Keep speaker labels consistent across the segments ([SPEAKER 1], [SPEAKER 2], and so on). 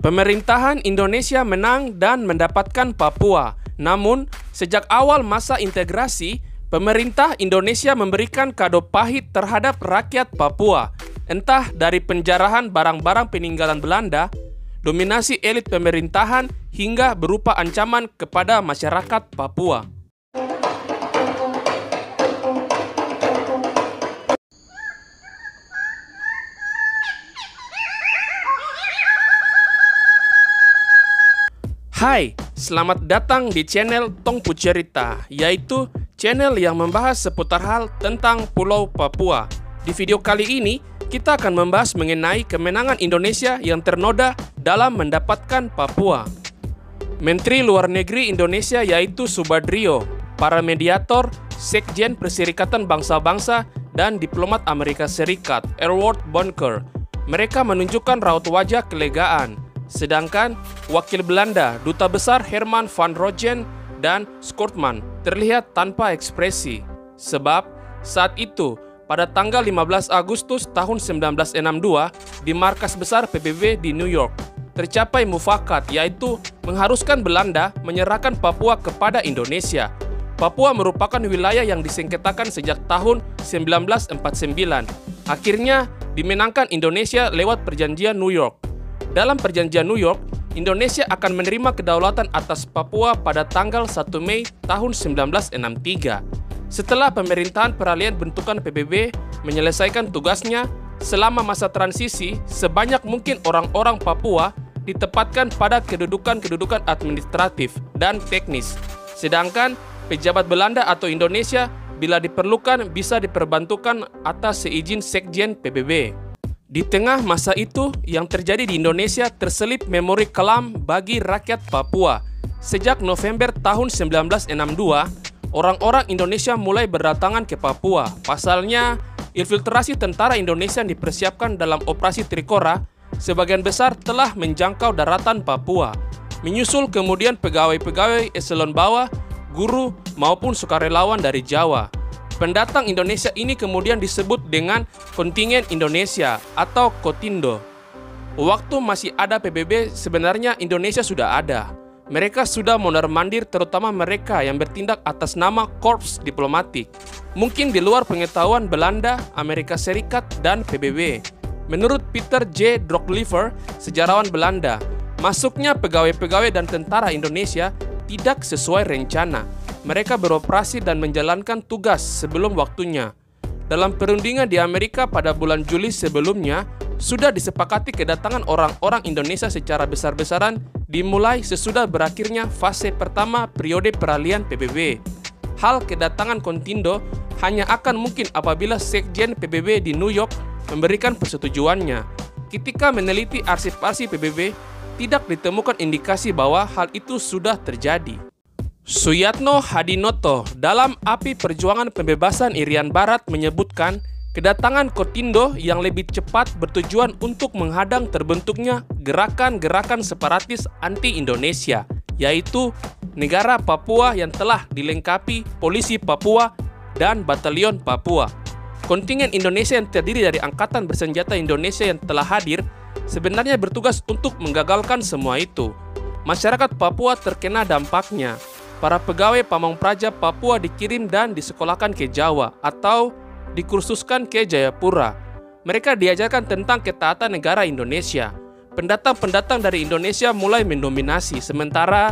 [SPEAKER 1] Pemerintahan Indonesia menang dan mendapatkan Papua. Namun, sejak awal masa integrasi, pemerintah Indonesia memberikan kado pahit terhadap rakyat Papua. Entah dari penjarahan barang-barang peninggalan Belanda, dominasi elit pemerintahan, hingga berupa ancaman kepada masyarakat Papua. Hai, selamat datang di channel Tongpu Cerita, yaitu channel yang membahas seputar hal tentang Pulau Papua. Di video kali ini, kita akan membahas mengenai kemenangan Indonesia yang ternoda dalam mendapatkan Papua. Menteri Luar Negeri Indonesia yaitu Subadrio, para mediator, Sekjen Perserikatan Bangsa-Bangsa, dan diplomat Amerika Serikat, Edward Bonker. Mereka menunjukkan raut wajah kelegaan. Sedangkan wakil Belanda, Duta Besar Herman van Rogen dan Skortman terlihat tanpa ekspresi. Sebab saat itu, pada tanggal 15 Agustus tahun 1962, di markas besar PBB di New York, tercapai mufakat, yaitu mengharuskan Belanda menyerahkan Papua kepada Indonesia. Papua merupakan wilayah yang disengketakan sejak tahun 1949. Akhirnya dimenangkan Indonesia lewat perjanjian New York. Dalam perjanjian New York, Indonesia akan menerima kedaulatan atas Papua pada tanggal 1 Mei tahun 1963. Setelah pemerintahan peralihan bentukan PBB menyelesaikan tugasnya, selama masa transisi, sebanyak mungkin orang-orang Papua ditempatkan pada kedudukan-kedudukan administratif dan teknis. Sedangkan pejabat Belanda atau Indonesia bila diperlukan bisa diperbantukan atas seizin Sekjen PBB. Di tengah masa itu, yang terjadi di Indonesia terselip memori kelam bagi rakyat Papua. Sejak November tahun 1962, orang-orang Indonesia mulai berdatangan ke Papua. Pasalnya, infiltrasi tentara Indonesia yang dipersiapkan dalam operasi Trikora sebagian besar telah menjangkau daratan Papua. Menyusul kemudian pegawai-pegawai eselon bawah, guru, maupun sukarelawan dari Jawa. Pendatang Indonesia ini kemudian disebut dengan Kontingen Indonesia atau Kotindo. Waktu masih ada PBB, sebenarnya Indonesia sudah ada. Mereka sudah mondar-mandir, terutama mereka yang bertindak atas nama Korps Diplomatik. Mungkin di luar pengetahuan Belanda, Amerika Serikat, dan PBB. Menurut Peter J. Droglyver, sejarawan Belanda, masuknya pegawai-pegawai dan tentara Indonesia tidak sesuai rencana. Mereka beroperasi dan menjalankan tugas sebelum waktunya. Dalam perundingan di Amerika pada bulan Juli sebelumnya, sudah disepakati kedatangan orang-orang Indonesia secara besar-besaran dimulai sesudah berakhirnya fase pertama periode peralihan PBB. Hal kedatangan Kotindo hanya akan mungkin apabila Sekjen PBB di New York memberikan persetujuannya. Ketika meneliti arsip-arsip PBB, tidak ditemukan indikasi bahwa hal itu sudah terjadi. Suyatno Hadinoto dalam Api Perjuangan Pembebasan Irian Barat menyebutkan kedatangan Kotindo yang lebih cepat bertujuan untuk menghadang terbentuknya gerakan-gerakan separatis anti-Indonesia, yaitu negara Papua yang telah dilengkapi polisi Papua dan batalion Papua. Kontingen Indonesia yang terdiri dari Angkatan Bersenjata Indonesia yang telah hadir sebenarnya bertugas untuk menggagalkan semua itu. Masyarakat Papua terkena dampaknya. Para pegawai Pamong Praja Papua dikirim dan disekolahkan ke Jawa atau dikursuskan ke Jayapura. Mereka diajarkan tentang ketaatan negara Indonesia. Pendatang-pendatang dari Indonesia mulai mendominasi, sementara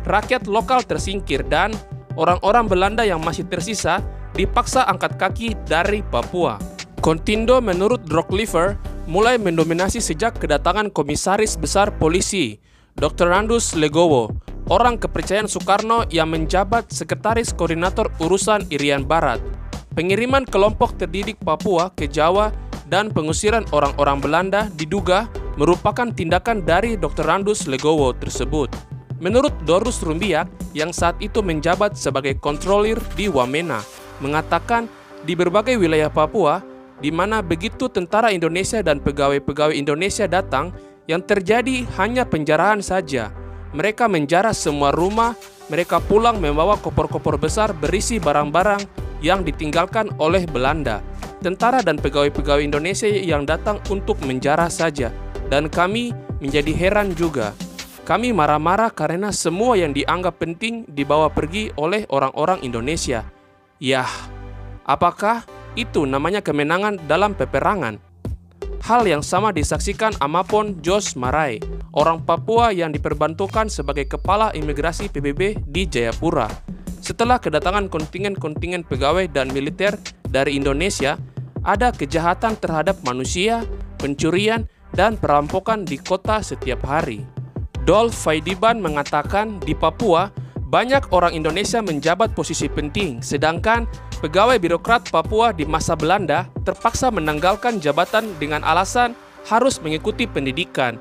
[SPEAKER 1] rakyat lokal tersingkir dan orang-orang Belanda yang masih tersisa dipaksa angkat kaki dari Papua. Kotindo menurut Droglyver mulai mendominasi sejak kedatangan Komisaris Besar Polisi, Dr. Randus Legowo, orang kepercayaan Soekarno yang menjabat Sekretaris Koordinator Urusan Irian Barat. Pengiriman kelompok terdidik Papua ke Jawa dan pengusiran orang-orang Belanda diduga merupakan tindakan dari Dr. Randus Legowo tersebut. Menurut Dorus Rumbiak yang saat itu menjabat sebagai kontrolir di Wamena, mengatakan di berbagai wilayah Papua, di mana begitu tentara Indonesia dan pegawai-pegawai Indonesia datang, yang terjadi hanya penjarahan saja. Mereka menjarah semua rumah, mereka pulang membawa koper-koper besar berisi barang-barang yang ditinggalkan oleh Belanda. Tentara dan pegawai-pegawai Indonesia yang datang untuk menjarah saja. Dan kami menjadi heran juga. Kami marah-marah karena semua yang dianggap penting dibawa pergi oleh orang-orang Indonesia. Yah, apakah itu namanya kemenangan dalam peperangan? Hal yang sama disaksikan Amapon Jos Marai, orang Papua yang diperbantukan sebagai kepala imigrasi PBB di Jayapura. Setelah kedatangan kontingen-kontingen pegawai dan militer dari Indonesia, ada kejahatan terhadap manusia, pencurian, dan perampokan di kota setiap hari. Dol Faidiban mengatakan di Papua, banyak orang Indonesia menjabat posisi penting, sedangkan pegawai birokrat Papua di masa Belanda terpaksa menanggalkan jabatan dengan alasan harus mengikuti pendidikan.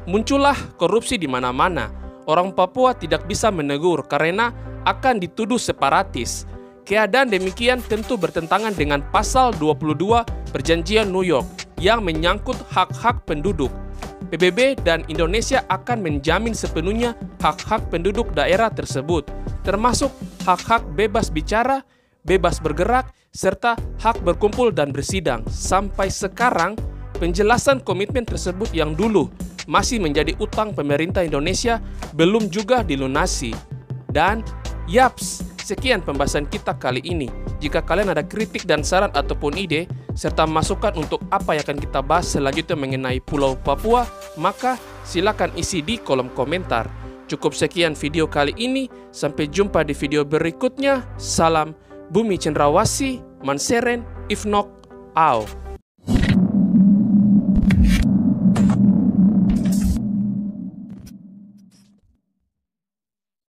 [SPEAKER 1] Muncullah korupsi di mana-mana. Orang Papua tidak bisa menegur karena akan dituduh separatis. Keadaan demikian tentu bertentangan dengan pasal 22 Perjanjian New York yang menyangkut hak-hak penduduk. PBB dan Indonesia akan menjamin sepenuhnya hak-hak penduduk daerah tersebut, termasuk hak-hak bebas bicara, bebas bergerak, serta hak berkumpul dan bersidang. Sampai sekarang, penjelasan komitmen tersebut yang dulu masih menjadi utang pemerintah Indonesia belum juga dilunasi. Dan, yaps, sekian pembahasan kita kali ini. Jika kalian ada kritik dan saran ataupun ide, serta masukan untuk apa yang akan kita bahas selanjutnya mengenai Pulau Papua, maka silakan isi di kolom komentar. Cukup sekian video kali ini, sampai jumpa di video berikutnya. Salam Bumi Cendrawasih, Manseren, Ifnok, Au.